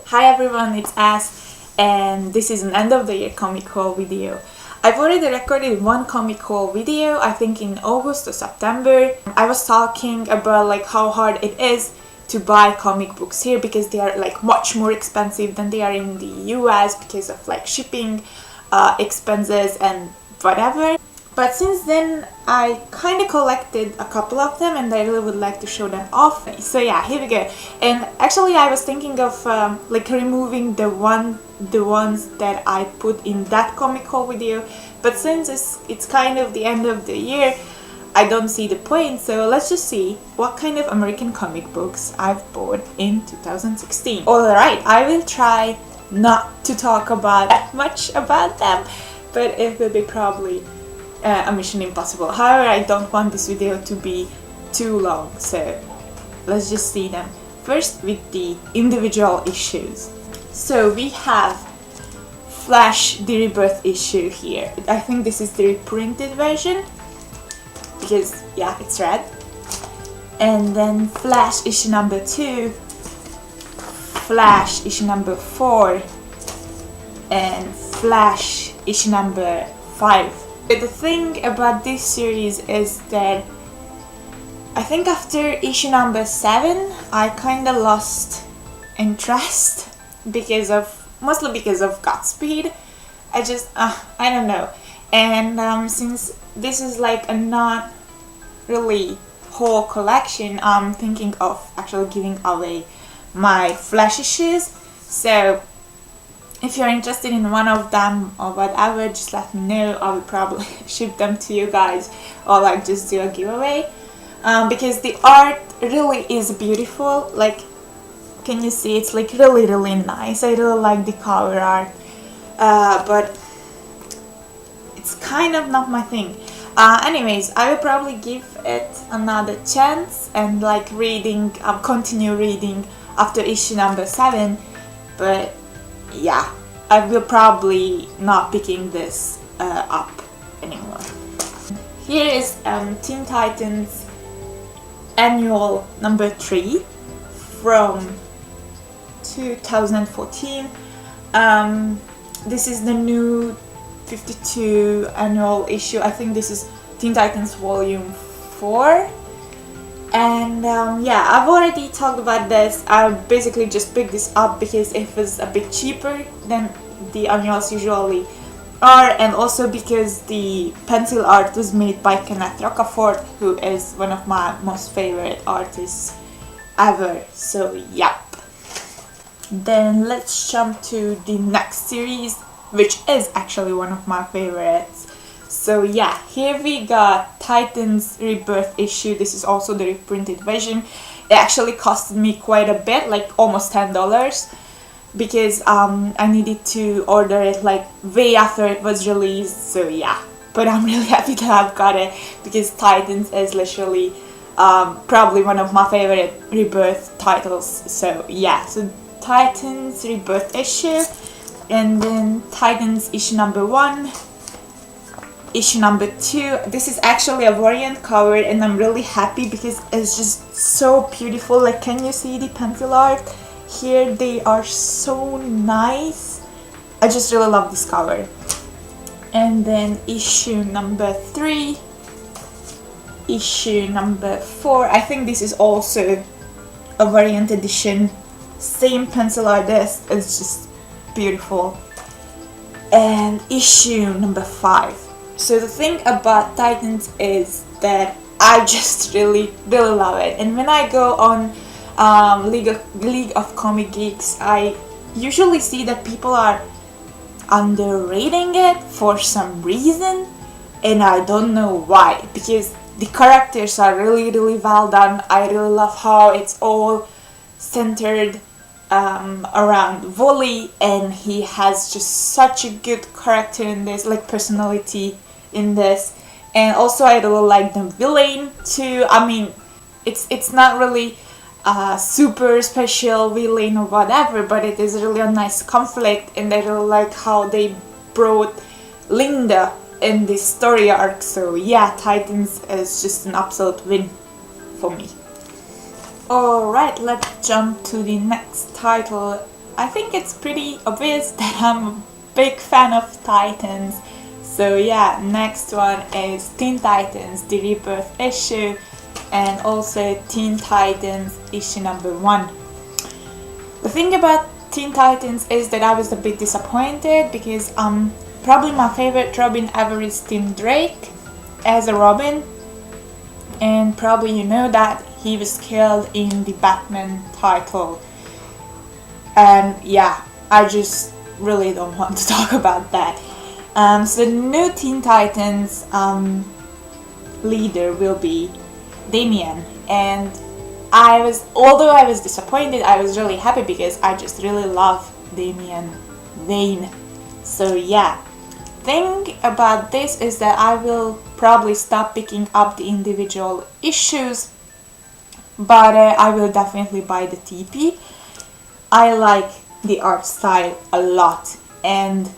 Hi everyone, it's As, and this is an end of the year comic haul video. I've already recorded one comic haul video, I think in August or September. I was talking about like how hard it is to buy comic books here because they are like much more expensive than they are in the US because of like shipping expenses and whatever. But since then, I kind of collected a couple of them and I really would like to show them off. So yeah, here we go. And actually I was thinking of like removing the ones that I put in that comic haul video. But since it's kind of the end of the year, I don't see the point. So let's just see what kind of American comic books I've bought in 2016. Alright, I will try not to talk about much about them, but it will be probably a mission impossible. However, I don't want this video to be too long, so let's just see them. First with the individual issues. So we have Flash the Rebirth issue here. I think this is the reprinted version because yeah, it's red. And then Flash issue number 2, Flash issue number 4, and Flash issue number 5. But the thing about this series is that I think after issue number 7 I kinda lost interest mostly because of Godspeed. I don't know. And since this is like a not really whole collection, I'm thinking of actually giving away my Flash issues. So if you're interested in one of them or whatever, just let me know. I will probably ship them to you guys or like just do a giveaway. Because the art really is beautiful. Like, can you see? It's like really nice. I really like the cover art. But it's kind of not my thing. Anyways, I will probably give it another chance and like continue reading after issue number 7. But yeah, I will probably not picking this up anymore. Here is Teen Titans Annual number 3 from 2014. This is the new 52 annual issue. I think this is Teen Titans Volume 4. And yeah, I've already talked about this. I basically just picked this up because it was a bit cheaper than the annuals usually are, and also because the pencil art was made by Kenneth Rocafort, who is one of my most favorite artists ever. So yep. Then let's jump to the next series, which is actually one of my favorites. So yeah, here we got Titans Rebirth issue. This is also the reprinted version. It actually costed me quite a bit, like almost $10, because I needed to order it like way after it was released. So yeah, but I'm really happy that I've got it because Titans is literally probably one of my favorite Rebirth titles. So yeah, so Titans Rebirth issue, and then Titans issue number 1. Issue number 2. This is actually a variant cover and I'm really happy because it's just so beautiful. Like, can you see the pencil art? Here they are so nice. I just really love this cover. And then issue number 3. Issue number 4. I think this is also a variant edition. Same pencil art. This is just beautiful. And issue number 5. So the thing about Titans is that I just really love it. And when I go on League of Comic Geeks, I usually see that people are underrating it for some reason, and I don't know why, because the characters are really well done. I really love how it's all centered around Wooly, and he has just such a good character in this, like personality in this. And also I really like the villain too. I mean, it's not really a super special villain or whatever, but it is really a nice conflict, and I really like how they brought Linda in this story arc. So yeah, Titans is just an absolute win for me. Alright, let's jump to the next title, I think it's pretty obvious that I'm a big fan of Titans. So yeah, next one is Teen Titans, the Rebirth issue, and also Teen Titans issue number 1. The thing about Teen Titans is that I was a bit disappointed because probably my favorite Robin ever is Tim Drake as a Robin, and probably you know that he was killed in the Batman title. And yeah, I just really don't want to talk about that. So the new Teen Titans leader will be Damian, and although I was disappointed, I was really happy because I just really love Damian Wayne. So yeah, thing about this is that I will probably stop picking up the individual issues, but I will definitely buy the TP. I like the art style a lot, and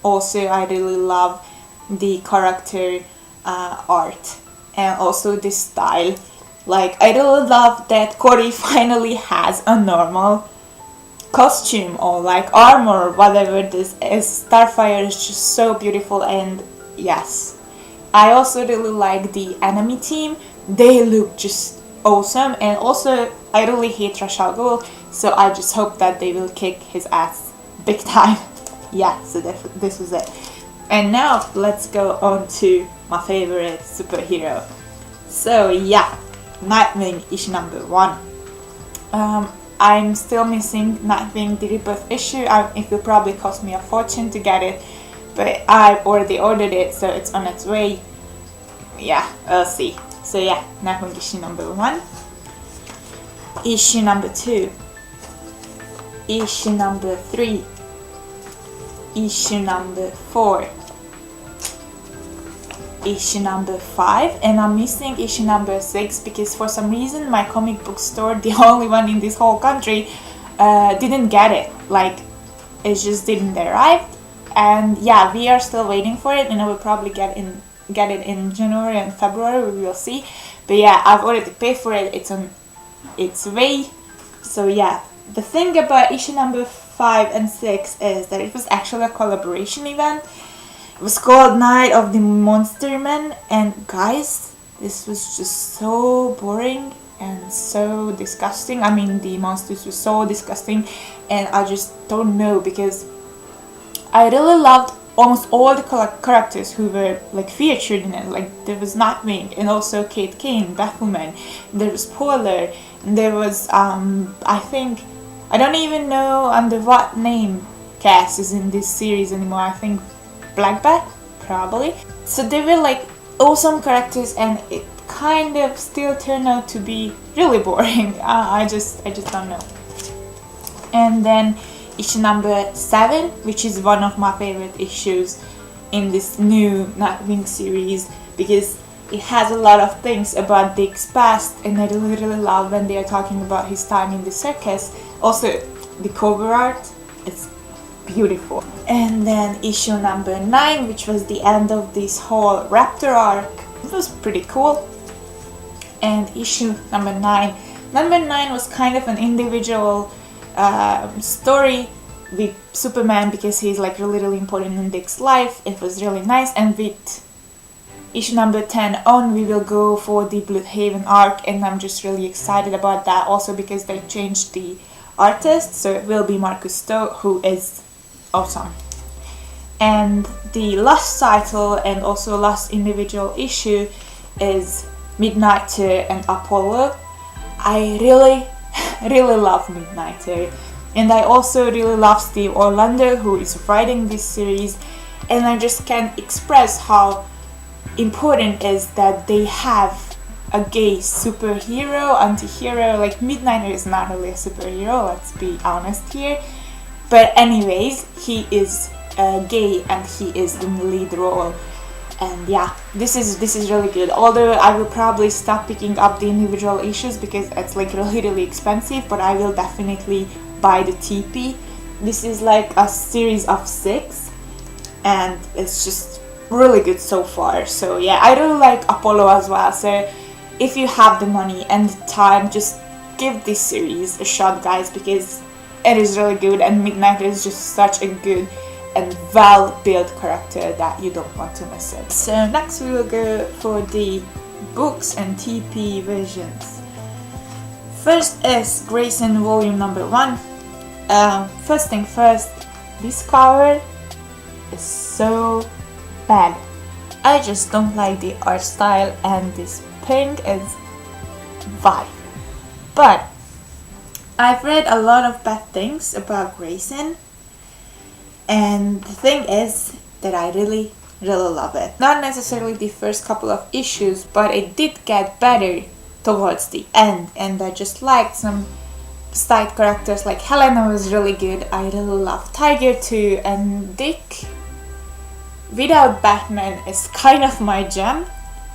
also I really love the character art and also the style. Like, I really love that Corey finally has a normal costume or like armor or whatever this is. Starfire is just so beautiful, and yes. I also really like the enemy team. They look just awesome, and also I really hate Ra's al Ghul, so I just hope that they will kick his ass big time. Yeah, so this was it. And now let's go on to my favorite superhero. So yeah, Nightwing issue number 1. I'm still missing Nightwing the Rebirth issue. It will probably cost me a fortune to get it, but I've already ordered it, so it's on its way. Yeah, we'll see. So yeah, Nightwing issue number 1. Issue number 2. Issue number 3. Issue number 4. Issue number 5, and I'm missing issue number 6 because for some reason my comic book store, the only one in this whole country, didn't get it. Like, it just didn't arrive. And yeah, we are still waiting for it, and I will probably get it in January and February. We will see. But yeah, I've already paid for it. It's on its way. So yeah, the thing about issue number 5 and 6 is that it was actually a collaboration event. It was called Night of the Monster Men, and guys, this was just so boring and so disgusting. I mean, the monsters were so disgusting, and I just don't know, because I really loved almost all the characters who were like featured in it. Like, there was Nightwing, and also Kate Kane, Batwoman, there was Polar, and there was I think, I don't even know under what name Cass is in this series anymore. I think Black Bat, probably. So they were like awesome characters, and it kind of still turned out to be really boring. I just don't know. And then issue number 7, which is one of my favorite issues in this new Nightwing series, because it has a lot of things about Dick's past, and I really love when they are talking about his time in the circus. Also, the cover art, it's beautiful. And then issue number 9, which was the end of this whole Raptor arc. It was pretty cool. And issue number 9. Number 9 was kind of an individual story with Superman, because he's like really important in Dick's life. It was really nice. And with issue number 10 on, we will go for the Bloodhaven arc, and I'm just really excited about that, also because they changed the artist, so it will be Marcus Stowe, who is awesome. And the last title and also last individual issue is Midnighter and Apollo. I really love Midnighter, and I also really love Steve Orlando, who is writing this series, and I just can't express how important it is that they have a gay superhero, anti-hero. Like, Midnighter is not really a superhero, let's be honest here. But anyways, he is gay, and he is in the lead role. And yeah, this is really good. Although I will probably stop picking up the individual issues because it's like really expensive, but I will definitely buy the TP. This is like a series of 6, and it's just really good so far. So yeah, I really like Apollo as well. So if you have the money and the time, just give this series a shot, guys, because it is really good, and Midnighter is just such a good and well-built character that you don't want to miss it. So next we will go for the books and TP versions. First is Grayson volume number 1. First thing first, this cover is so bad. I just don't like the art style, and this pink is vibe. But I've read a lot of bad things about Grayson, and the thing is that I really love it. Not necessarily the first couple of issues, but it did get better towards the end, and I just liked some side characters. Like Helena was really good. I really love Tiger too, and Dick without Batman is kind of my jam.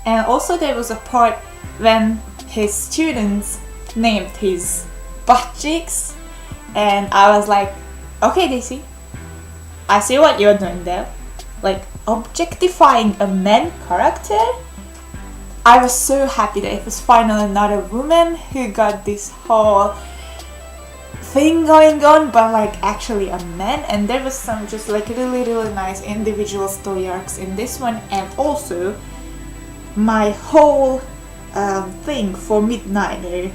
And also there was a part when his students named his butt cheeks, and I was like, okay DC, I see what you're doing there. Like objectifying a man character. I was so happy that it was finally not a woman who got this whole thing going on, but like actually a man. And there was some just like really nice individual story arcs in this one. And also my whole thing for Midnighter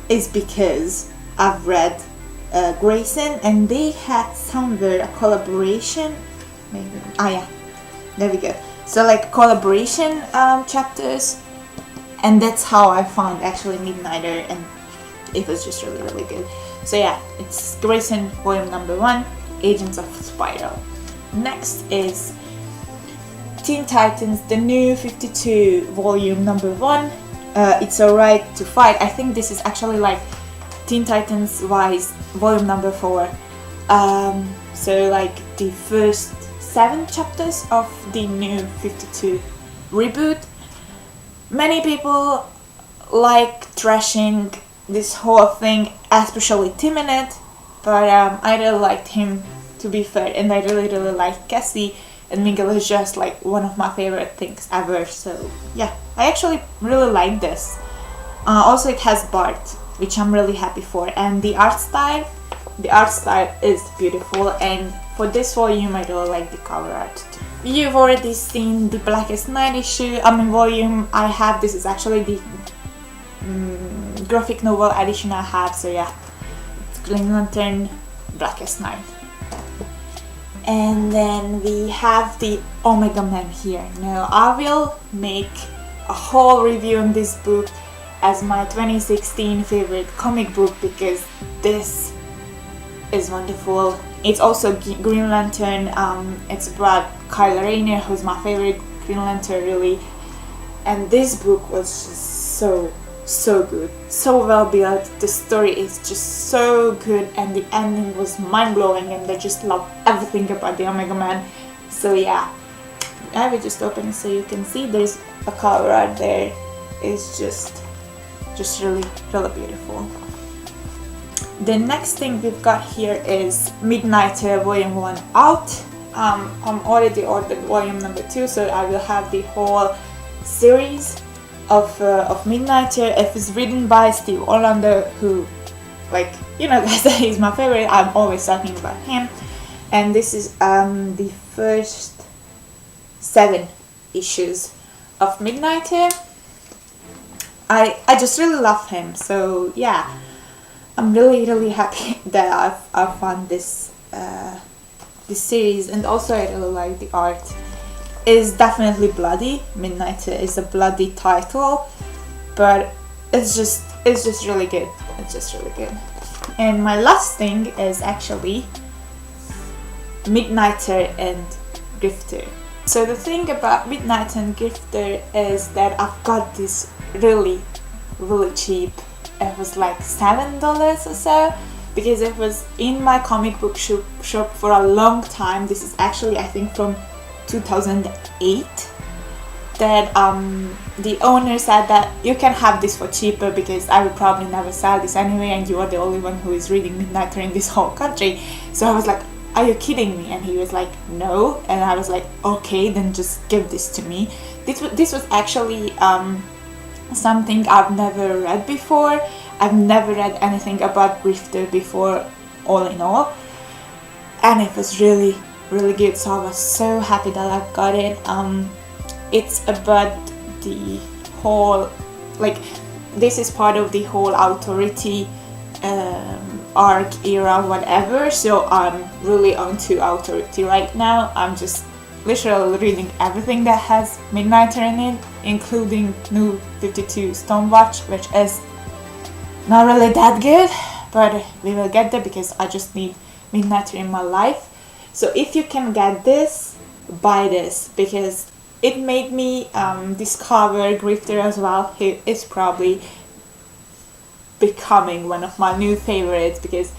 is because I've read Grayson, and they had somewhere a collaboration, maybe, yeah, there we go. So like collaboration chapters, and that's how I found actually Midnighter, and it was just really good. So yeah, it's Grayson volume number 1, Agents of Spiral. Next is Teen Titans, the new 52 volume number 1. It's Alright to Fight. I think this is actually like Teen Titans wise volume number 4. So like the first 7 chapters of the new 52 reboot. Many people like trashing this whole thing, especially Tim in it, but I really liked him, to be fair, and I really liked Cassie, and Miguel is just like one of my favorite things ever. So yeah, I actually really like this. Also it has Bart, which I'm really happy for, and the art style is beautiful, and for this volume I really like the cover art too. You've already seen the Blackest Night issue, volume I have. This is actually the graphic novel edition I have, so yeah, it's Green Lantern Blackest Night. And then we have the Omega Man here. Now I will make a whole review on this book as my 2016 favorite comic book, because this is wonderful. It's also Green Lantern. It's about Kyle Rayner, who's my favorite Green Lantern really, and this book was just so good, so well built. The story is just so good, and the ending was mind-blowing, and I just love everything about the Omega Man. So yeah, I will just open it so you can see. There's a cover art there. It's just really beautiful. The next thing we've got here is Midnighter volume 1 out. I'm already ordered volume number 2, so I will have the whole series of Midnighter. It was written by Steve Orlando, who, like, you know guys, he's my favorite. I'm always talking about him. And this is the first 7 issues of Midnighter. I just really love him, so yeah, I'm really happy that I've found this series. And also I really like the art. It's definitely bloody. Midnighter is a bloody title, but it's just really good. It's just really good. And my last thing is actually Midnighter and Grifter. So the thing about Midnighter and Grifter is that I've got this really cheap. It was like $7 or so, because it was in my comic book shop for a long time. This is actually, I think, from 2008, that the owner said that you can have this for cheaper because I will probably never sell this anyway, and you are the only one who is reading Midnighter in this whole country. So I was like, are you kidding me? And he was like, no. And I was like, okay, then just give this to me. This was actually something I've never read before. I've never read anything about Grifter before, all in all, and it was really good, so I was so happy that I got it. It's about the whole, like, this is part of the whole Authority arc era, whatever, so I'm really onto Authority right now. I'm just literally reading everything that has Midnighter in it, including New 52 Stonewatch, which is not really that good, but we will get there because I just need Midnighter in my life. So if you can get this, buy this, because it made me discover Grifter as well, who is probably becoming one of my new favorites, because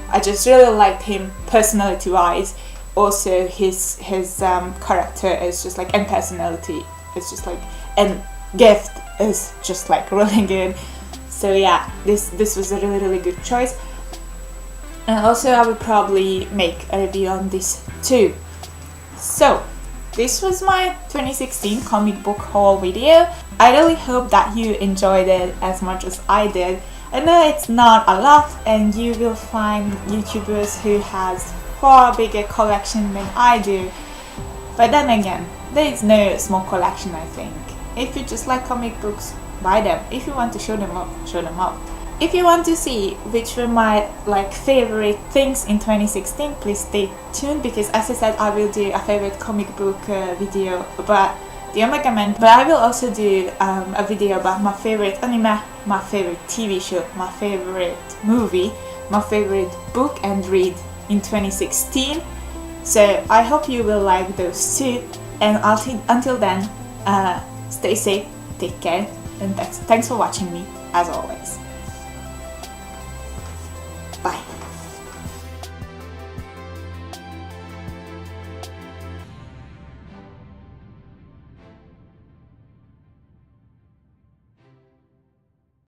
I just really liked him personality wise. Also his character is just like, and personality is just like, and gift is just like really good. So yeah, this was a really good choice. And also I will probably make a review on this too. So this was my 2016 comic book haul video. I really hope that you enjoyed it as much as I did. I know it's not a lot, and you will find YouTubers who has far bigger collection than I do. But then again, there is no small collection, I think. If you just like comic books, buy them. If you want to show them off, show them off. If you want to see which were my favorite things in 2016, please stay tuned, because as I said, I will do a favorite comic book video about the Omega Man, but I will also do a video about my favorite anime, my favorite TV show, my favorite movie, my favorite book and read in 2016. So I hope you will like those too, and until then, stay safe, take care, and thanks for watching me as always.